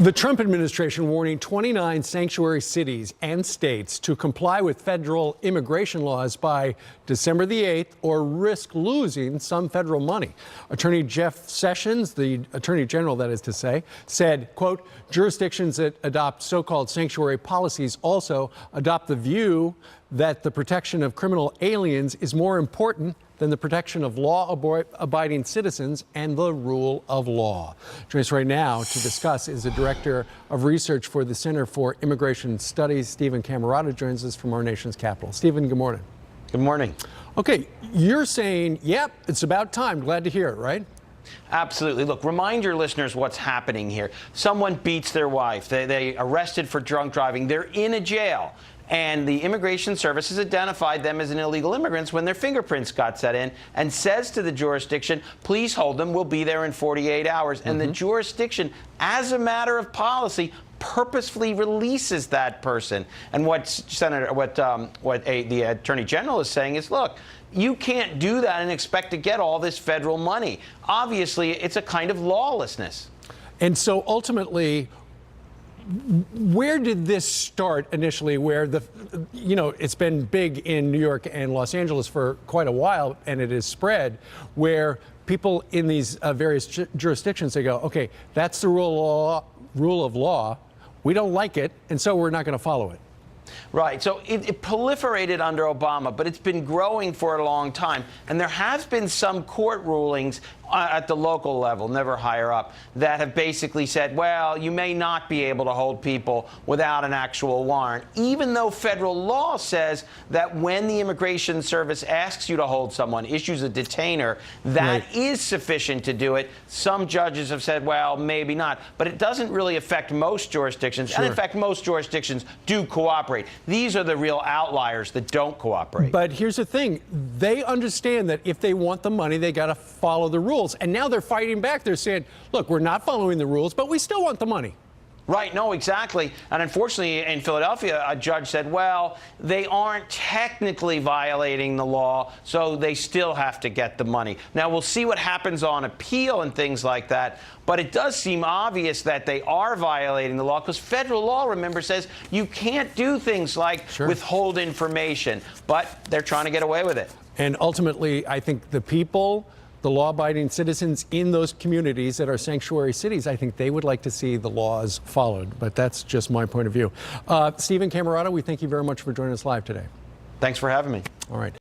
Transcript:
The Trump administration warning 29 sanctuary cities and states to comply with federal immigration laws by December the 8th or risk losing some federal money. Attorney Jeff Sessions, the Attorney General, that is to say, said, quote, jurisdictions that adopt so-called sanctuary policies also adopt the view that the protection of criminal aliens is more important than the protection of law-abiding citizens and the rule of law. Joining us right now to discuss is the Director of Research for the Center for Immigration Studies, Stephen Camarota, joins us from our nation's capital. Stephen, good morning. Good morning. Okay, you're saying, yep, it's about time. Glad to hear it, right? Absolutely. Look, remind your listeners what's happening here. Someone beats their wife. They arrested for drunk driving. They're in a jail. And the Immigration Service has identified them as an illegal immigrants when their fingerprints got set in and says to the jurisdiction, please hold them. We'll be there in 48 hours. And the jurisdiction, as a matter of policy, purposefully releases that person. And what the Attorney General is saying is, look, you can't do that and expect to get all this federal money. Obviously, it's a kind of lawlessness. And so ultimately, where did this start initially, where it's been big in New York and Los Angeles for quite a while, and it has spread, where people in these various jurisdictions, they go, okay, that's the rule of law. We don't like it, and so we're not going to follow it. Right. So it proliferated under Obama, but it's been growing for a long time. And there has been some court rulings at the local level, never higher up, that have basically said, well, you may not be able to hold people without an actual warrant, even though federal law says that when the Immigration Service asks you to hold someone, issues a detainer, that is sufficient to do it. Some judges have said, well, maybe not. But it doesn't really affect most jurisdictions. And in fact, most jurisdictions do cooperate. These are the real outliers that don't cooperate. But here's the thing. They understand that if they want the money, they got to follow the rules. And now they're fighting back. They're saying, look, we're not following the rules, but we still want the money. Right. No, exactly. And unfortunately, in Philadelphia, a judge said, well, they aren't technically violating the law, so they still have to get the money. Now, we'll see what happens on appeal and things like that. But it does seem obvious that they are violating the law, because federal law, remember, says you can't do things like withhold information. But they're trying to get away with it. And ultimately, I think the people, the law-abiding citizens in those communities that are sanctuary cities, I think they would like to see the laws followed. But that's just my point of view. Stephen Camarota, we thank you very much for joining us live today. Thanks for having me. All right.